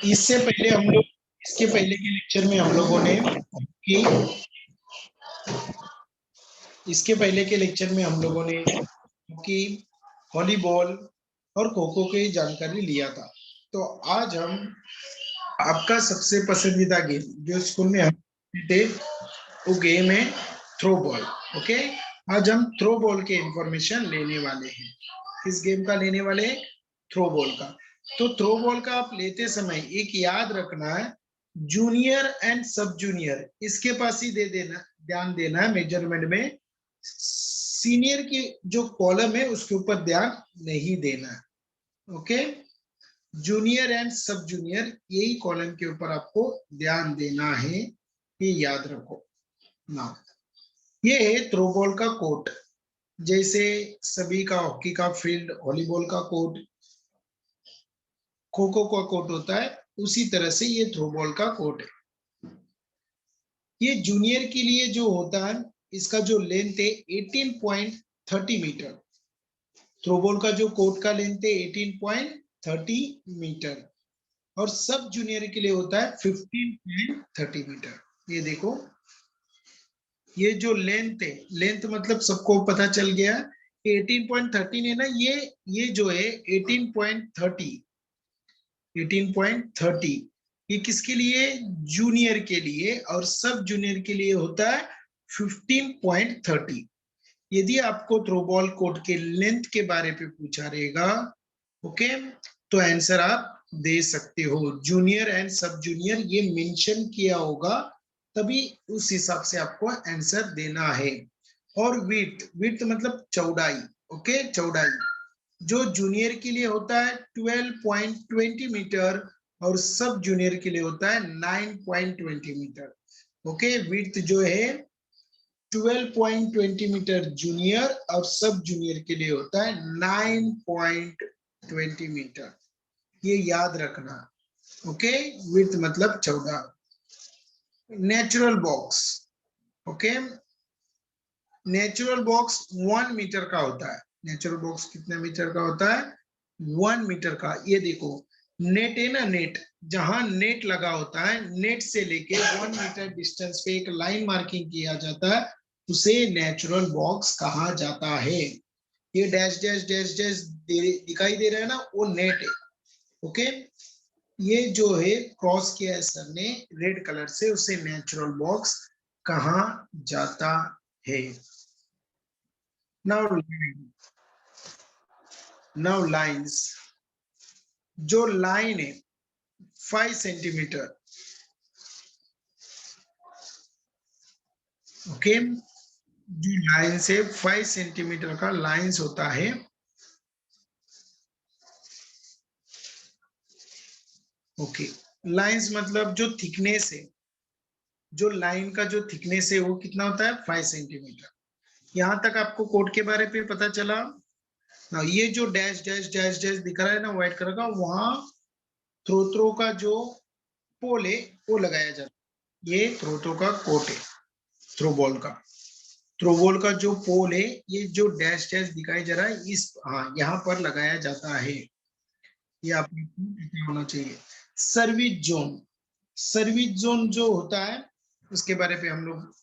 इससे पहले हम लोग इसके पहले के लेक्चर में हम लोगों ने कि इसके पहले के लेक्चर में हम लोगों ने कि वॉलीबॉल और खो खो की जानकारी लिया था। तो आज हम आपका सबसे पसंदीदा गेम जो स्कूल में हम थे वो गेम है थ्रो बॉल। ओके, आज हम थ्रो बॉल के इंफॉर्मेशन लेने वाले हैं। किस गेम का लेने वाले हैं? थ्रो बॉल का। तो थ्रो बॉल का आप लेते समय एक याद रखना है, जूनियर एंड सब जूनियर इसके पास ही दे देना, ध्यान देना है मेजरमेंट में। सीनियर की जो कॉलम है उसके ऊपर ध्यान नहीं देना है। ओके, जूनियर एंड सब जूनियर यही कॉलम के ऊपर आपको ध्यान देना है, ये याद रखो ना। ये है थ्रो बॉल का कोर्ट, जैसे सभी का हॉकी का फील्ड, वॉलीबॉल का कोर्ट, खो खो का कोर्ट होता है, उसी तरह से ये थ्रो बॉल का कोर्ट है। ये जूनियर के लिए जो होता है, इसका जो लेंथ है 18.30 मीटर। थ्रो बॉल का जो कोर्ट का लेंथ है 18.30 मीटर, और सब जूनियर के लिए होता है 15.30 मीटर। ये देखो, ये जो लेंथ है, लेंथ मतलब सबको पता चल गया 18.13 है ना। ये जो है 18.30, 18.30 ये किसके लिए? जूनियर के लिए, और सब जूनियर के लिए होता है 15.30। यदि आपको थ्रो बॉल कोर्ट के लेंथ के बारे पे पूछा रहेगा, ओके, तो आंसर आप दे सकते हो। जूनियर एंड सब जूनियर ये मेंशन किया होगा, तभी उस हिसाब से आपको आंसर देना है। और विड्थ, विड्थ मतलब चौड़ाई। ओके, चौड़ाई जो जूनियर के लिए होता है 12.20 मीटर, और सब जूनियर के लिए होता है 9.20 मीटर। ओके, विड्थ जो है 12.20 मीटर जूनियर, और सब जूनियर के लिए होता है 9.20 मीटर। ये याद रखना। ओके, विड्थ मतलब चौड़ा। Natural box, okay, natural box 1 metre का होता है। नेचुरल बॉक्स कितने मीटर का होता है? 1 मीटर का। ये देखो, नेट है ना, नेट, जहां नेट लगा होता है, नेट से लेके 1 मीटर डिस्टेंस पे एक लाइन मार्किंग किया जाता है, उसे नेचुरल बॉक्स कहा जाता है। ये डैश डैश डैश डैश दिखाई दे रहा है ना, वो नेट है। ओके, ये जो है क्रॉस किया है सर ने रेड कलर से, उसे नेचुरल बॉक्स कहा जाता है। नाउ लाइंस, जो लाइन है 5 सेंटीमीटर, ओके, जो लाइन से 5 सेंटीमीटर का लाइंस होता है, ओके, लाइंस मतलब जो थिकनेस है, जो लाइन का जो थिकनेस है वो कितना होता है? 5 सेंटीमीटर। यहां तक आपको कोड के बारे में पता चला ना। ये जो डैश डैश डैश डैश दिख रहा है ना व्हाइट कलर का, वहां थ्रो का जो पोल है वो लगाया जाता है। ये थ्रो का कोट है, थ्रो बॉल का। थ्रो बॉल का जो पोल है, ये जो डैश डैश दिखाई जा रहा है, इस, हाँ, यहाँ पर लगाया जाता है। ये आपको पता होना चाहिए। सर्विस जोन, सर्विस जोन जो होता है उसके बारे में हम लोग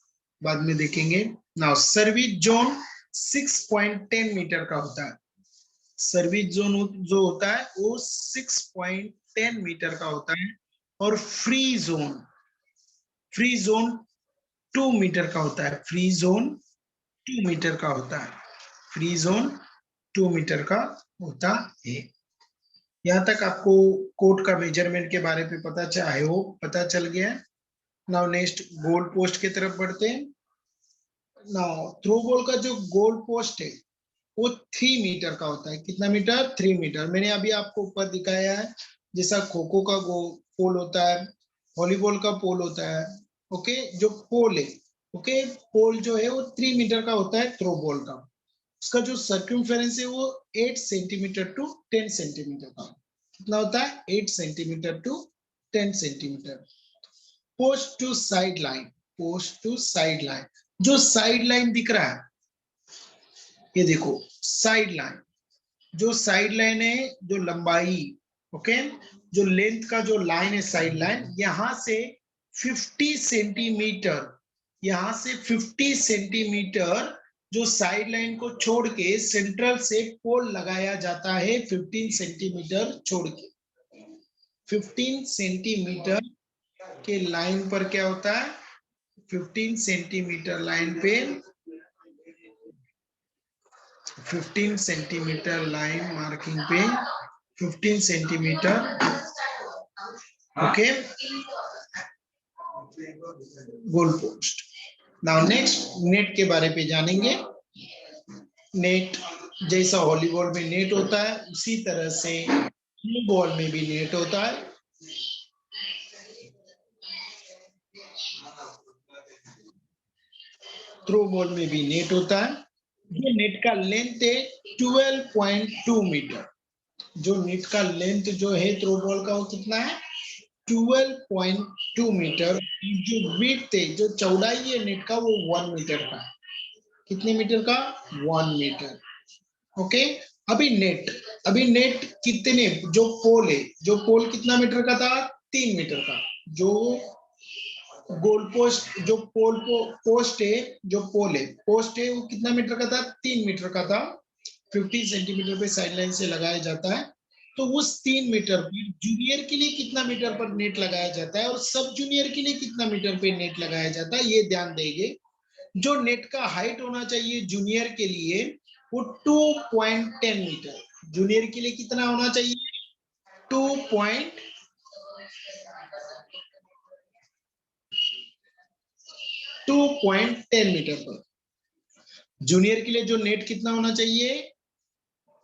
बाद में देखेंगे। नाउ सर्विस जोन 6.10 मीटर का होता है। सर्विस जोन जो होता है वो 6.10 मीटर का होता है। और free zone, free zone 2 metre का होता है। फ्री जोन 2 मीटर का होता है। फ्री जोन 2 मीटर का होता है। यहाँ तक आपको कोर्ट का मेजरमेंट के बारे में पता चाहे हो, पता चल गया। नाउ नेक्स्ट गोल पोस्ट की तरफ बढ़ते हैं। नाउ थ्रो बॉल का जो गोल पोस्ट है वो 3 मीटर का होता है। कितना मीटर? 3 मीटर। मैंने अभी आपको ऊपर दिखाया है, जैसा खो खो का पोल होता है, वॉलीबॉल का पोल होता है। ओके, जो पोल है, ओके, पोल जो है वो 3 मीटर का होता है थ्रो बॉल का। उसका जो सर्क्यूमफेरेंस है वो 8 सेंटीमीटर टू 10 सेंटीमीटर का। कितना होता है? 8 centimetre to 10 centimetre. Post to side line, post to side line, जो साइड लाइन दिख रहा है, ये देखो साइड लाइन, जो साइड लाइन है, जो लंबाई, ओके, जो लेंथ का जो लाइन है साइड लाइन, यहां से 50 सेंटीमीटर, यहां से 50 सेंटीमीटर जो साइड लाइन को छोड़ के सेंट्रल से पोल लगाया जाता है 15 सेंटीमीटर छोड़ के। 15 सेंटीमीटर के लाइन पर क्या होता है, 15 सेंटीमीटर लाइन पे, 15 सेंटीमीटर लाइन मार्किंग पे 15 centimetre, okay, goal post. Now next net के बारे पे जानेंगे। नेट जैसा वॉलीबॉल में नेट होता है उसी तरह से थ्रो बॉल में भी नेट होता है। थ्रो बॉल में भी नेट होता है। जो नेट का लेंथ है 12.2 मीटर, जो नेट का लेंथ जो है थ्रो बॉल का वो कितना है, 12.2 मीटर। जो विड्थ है, जो चौड़ाई है नेट का, वो 1 मीटर का है। कितने मीटर का, 1 मीटर। ओके, अभी नेट कितने, जो पोल है, जो पोल कितना मीटर का था, 3 मीटर का। जो गोल पोस्ट, जो पोस्ट है, जो पोस्ट है वो कितना मीटर का था, 3 मीटर का था। 50 सेंटीमीटर पे साइडलाइन से लगाया जाता है। तो उस 3 मीटर पर जूनियर के लिए कितना मीटर पर नेट लगाया जाता है और सब जूनियर के लिए कितना मीटर पे नेट लगाया जाता है, ये ध्यान देंगे। जो नेट का हाइट होना चाहिए जूनियर के लिए वो 2.10 मीटर, जूनियर के लिए कितना होना चाहिए, 2.10 मीटर पर। जूनियर के लिए जो नेट कितना होना चाहिए,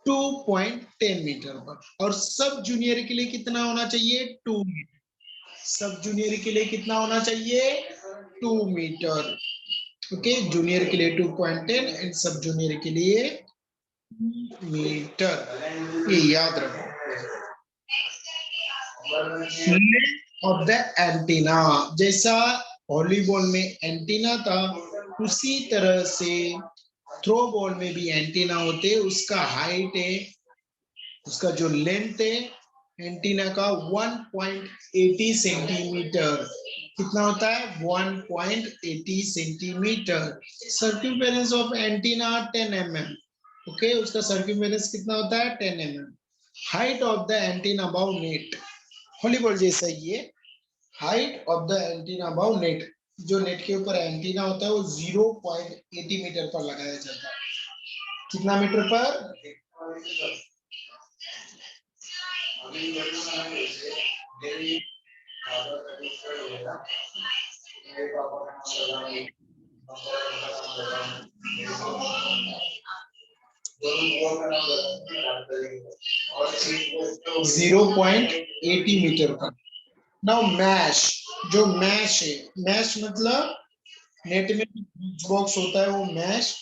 2.10 मीटर पर। और सब जूनियर के लिए कितना होना चाहिए, 2 मीटर। सब जूनियर के लिए कितना होना चाहिए, 2 मीटर। ओके, जूनियर के लिए 2.10 एंड सब जूनियर के लिए मीटर, ये याद रखो। ऑफ द एंटीना, जैसा वॉलीबॉल में एंटीना था उसी तरह से थ्रो बॉल में भी एंटीना होते। उसका हाइट है, उसका जो लेंथ है एंटीना का 1.80 सेंटीमीटर। कितना होता है, 1.80 centimetre. Circumference of antenna 10 mm। Okay, उसका सर्क्यूम्फेरेंस कितना होता है, 10 mm। Height of the antenna above net, volleyball जैसा ही है। Height of the antenna above net, जो नेट के ऊपर एंटीना होता है वो 0.80 मीटर पर लगाया जाता है। कितना मीटर पर, 0.80 मीटर पर। नाउ मैश, जो मैश है, मैश मतलब नेट में बॉक्स होता है वो मैश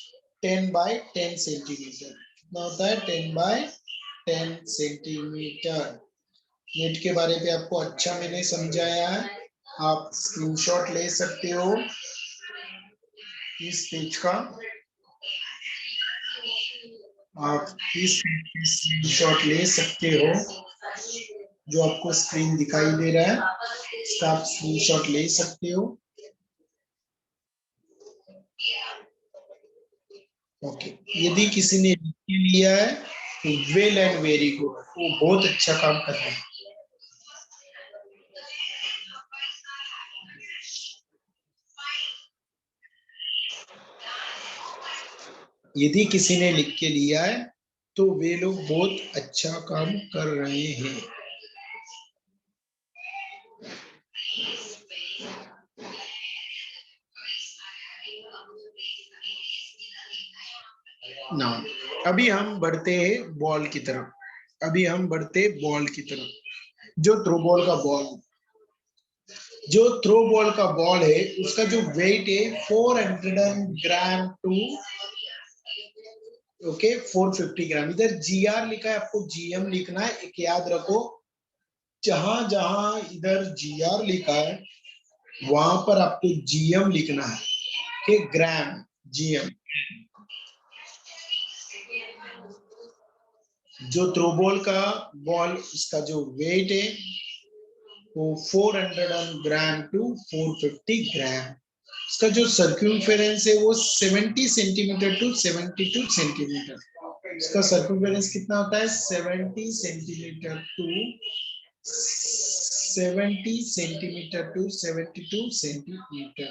10/10 सेंटीमीटर। कितना होता है, 10/10 सेंटीमीटर। नेट के बारे में आपको अच्छा मैंने समझाया है, आप स्क्रीनशॉट ले सकते हो इस पेज का। आप इस स्क्रीनशॉट ले सकते हो, जो आपको स्क्रीन दिखाई दे रहा है इसका आप स्क्रीनशॉट ले सकते हो। ओके, यदि किसी ने लिया है तो वेल एंड वेरी गुड, वो बहुत अच्छा काम कर रहे हैं। यदि किसी ने लिख के लिया है तो वे लोग बहुत अच्छा काम कर रहे हैं। ना, अभी हम बढ़ते हैं बॉल की तरफ। अभी हम बढ़ते बॉल की तरफ। जो थ्रो बॉल का बॉल, जो थ्रो बॉल का बॉल है उसका जो वेट है 400 ग्राम टू, ओके, 450 ग्राम। इधर जीआर लिखा है, आपको जीएम लिखना है। एक याद रखो, जहां जहां इधर जीआर लिखा है वहां पर आपको जीएम लिखना है, कि ग्राम, जीएम। जो थ्रो बॉल का बॉल, इसका जो वेट है वो 400 ग्राम टू 450 ग्राम। इसका जो सर्क्यूम्फेरेंस है वो 70 सेंटीमीटर टू 72 सेंटीमीटर। इसका सर्क्यूम्फेरेंस कितना होता है? 70 सेंटीमीटर टू 72 सेंटीमीटर।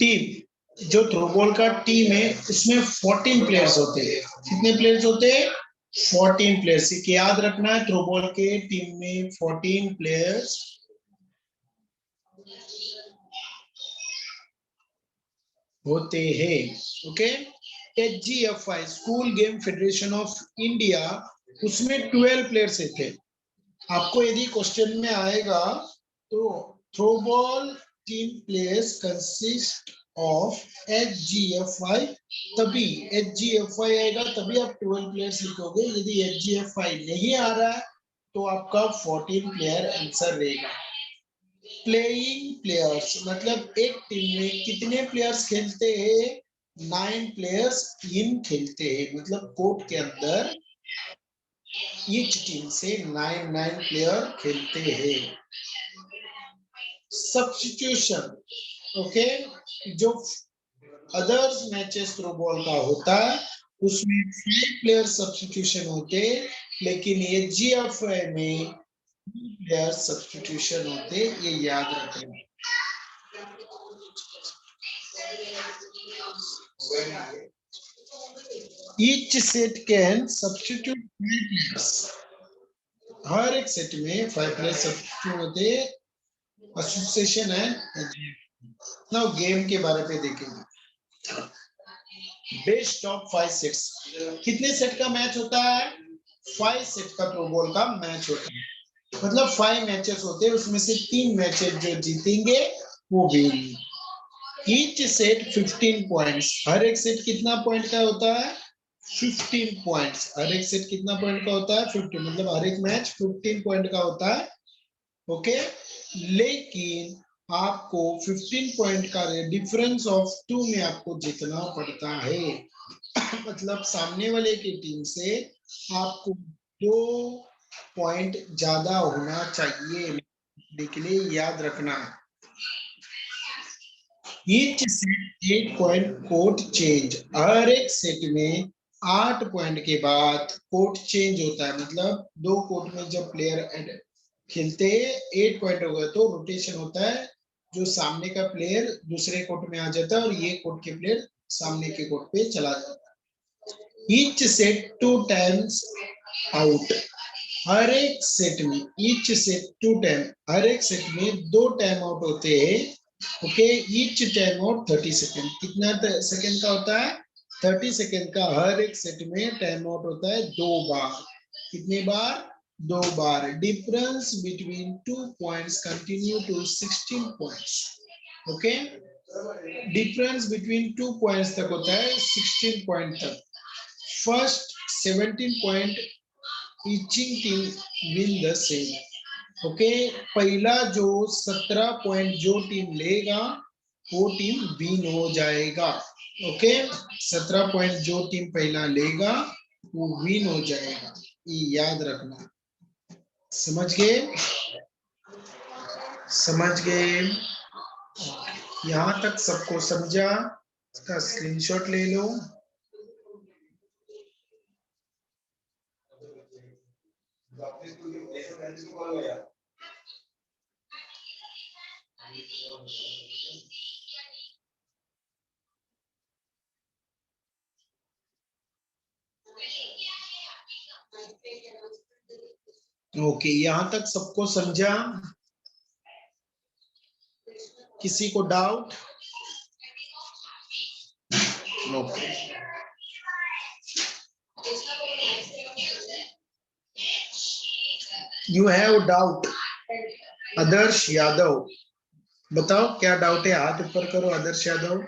टीम, जो थ्रोबॉल का टीम है उसमें 14 प्लेयर्स होते हैं। कितने प्लेयर्स होते हैं? 14 प्लेयर्स। याद रखना है, थ्रोबॉल के टीम में 14 प्लेयर्स होते हैं। Okay. HGFI, school game federation of India, उसमें 12 प्लेयर्स थे। आपको यदि क्वेश्चन में आएगा तो throwball team players consist of HGFI, तभी HGFI आएगा, तभी आप 12 प्लेयर्स लिखोगे। यदि HGFI नहीं आ रहा है तो आपका 14 प्लेयर आंसर रहेगा। प्लेइंग प्लेयर्स मतलब एक टीम में कितने प्लेयर्स खेलते हैं? 9 प्लेयर्स इन खेलते हैं, मतलब कोर्ट के अंदर ईच टीम से 9 प्लेयर खेलते हैं। सब्स्टिट्यूशन, ओके, जो अदर्स मैचेस थ्रो बॉल का होता है उसमें 5 प्लेयर सब्स्टिट्यूशन होते, लेकिन HGFI में प्लेयर सब्स्टिट्यूशन होते, ये याद रखें। Each set can substitute 5 players. हर एक सेट में 5 प्लेयर सब्स्टिट्यूट होते, एसोसिएशन है। नाउ गेम के बारे में देखेंगे। बेस्ट ऑफ 5 सेट्स, कितने सेट का मैच होता है? 5 सेट का थ्रो बॉल का मैच होता है, मतलब 5 मैचेस होते हैं, उसमें से 3 मैचेस जो जीतेंगे वो विन। ईच सेट 15 पॉइंट्स, हर एक सेट कितना पॉइंट का होता है? 15 पॉइंट्स। हर एक सेट कितना पॉइंट का होता है? 15, मतलब हर एक मैच 15 पॉइंट का होता है। ओके, लेकिन आपको 15 पॉइंट का डिफरेंस ऑफ 2 में आपको जीतना पड़ता है। मतलब सामने वाले की टीम से आपको 2 पॉइंट ज्यादा होना चाहिए, के लिए याद रखना। Each set 8 point court change, हर एक सेट में 8 पॉइंट के बाद कोर्ट चेंज होता है, मतलब 2 कोर्ट में जब प्लेयर खेलते हैं 8 पॉइंट हो गए तो रोटेशन होता है, जो सामने का प्लेयर दूसरे कोर्ट में आ जाता है और ये कोर्ट के प्लेयर सामने के कोर्ट पे चला जाता है। ईच सेट 2 टाइम्स आउट, हर एक सेट में, ईच सेट 2 टाइम, हर एक सेट में 2 टाइम आउट होते हैं। Okay, each time out 30 second, कितना सेकेंड का होता है? 30 सेकेंड का हर एक सेट में टाइम आउट होता है 2 बार। कितने बार? 2 बार। Difference between 2 points continue to 16 points. Okay, difference between 2 points तक होता है 16 पॉइंट तक। First 17 point reaching team win the same. Okay, पहला जो 17 पॉइंट जो टीम लेगा वो टीम विन हो जाएगा। ओके, 17 पॉइंट जो टीम पहला लेगा वो विन हो जाएगा, ये याद रखना। समझ गए? समझ गए? यहां तक सबको समझा? इसका स्क्रीनशॉट ले लो। ओके, यहां तक सबको समझा? किसी को doubt? Okay, you have doubt? Adarsh Yadav, बताओ क्या डाउट है? हाथ ऊपर करो Adarsh Yadav,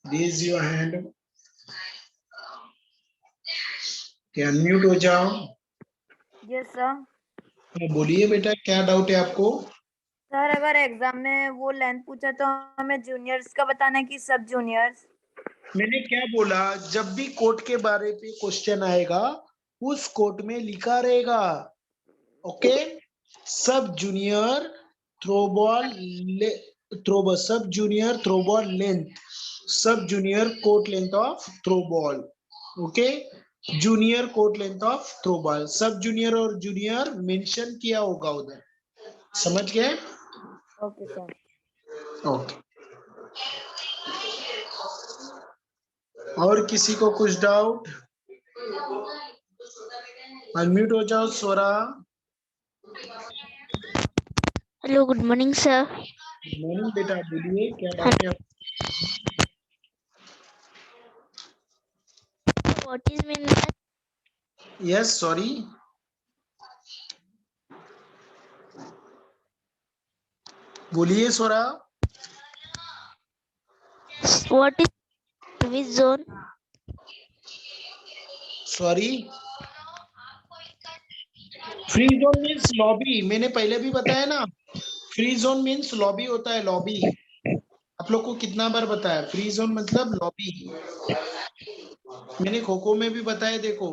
raise your hand. क्या अनम्यूट हो जाओ? Yes sir. बोलिए बेटा, क्या डाउट है आपको? सर अगर एग्जाम में वो लेंथ पूछा तो हमें जूनियर्स का बताना है कि सब जूनियर्स? मैंने क्या बोला, जब भी कोर्ट के बारे पे क्वेश्चन आएगा उस कोर्ट में लिखा रहेगा, ओके, सब जूनियर थ्रोबॉल सब जूनियर थ्रोबॉल लेंथ, सब junior court length of throwball, okay, junior court length of throwball, सब जूनियर और जूनियर मेंशन किया होगा उधर, समझ गए? Okay sir. ओके, और किसी को कुछ डाउट? अनम्यूट हो जाओ Swara. Hello, good morning sir. Good morning बेटा, बोलिए क्या डाउट है? What is mean that? Yes, sorry, बोलिए Swara. What is service zone? Sorry, free zone means lobby, मैंने पहले भी बताया ना, फ्री जोन मीन्स लॉबी होता है, लॉबी। आप लोग को कितना बार बताया, फ्री जोन मतलब लॉबी। मैंने खो खो में भी बताया, देखो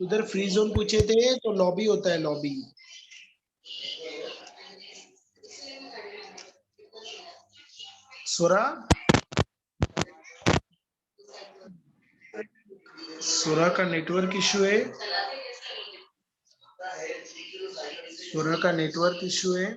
उधर फ्री जोन पूछे थे तो लॉबी होता है, लॉबी। सुरा, सुरा का नेटवर्क इशू है, सुरा का नेटवर्क इशू है।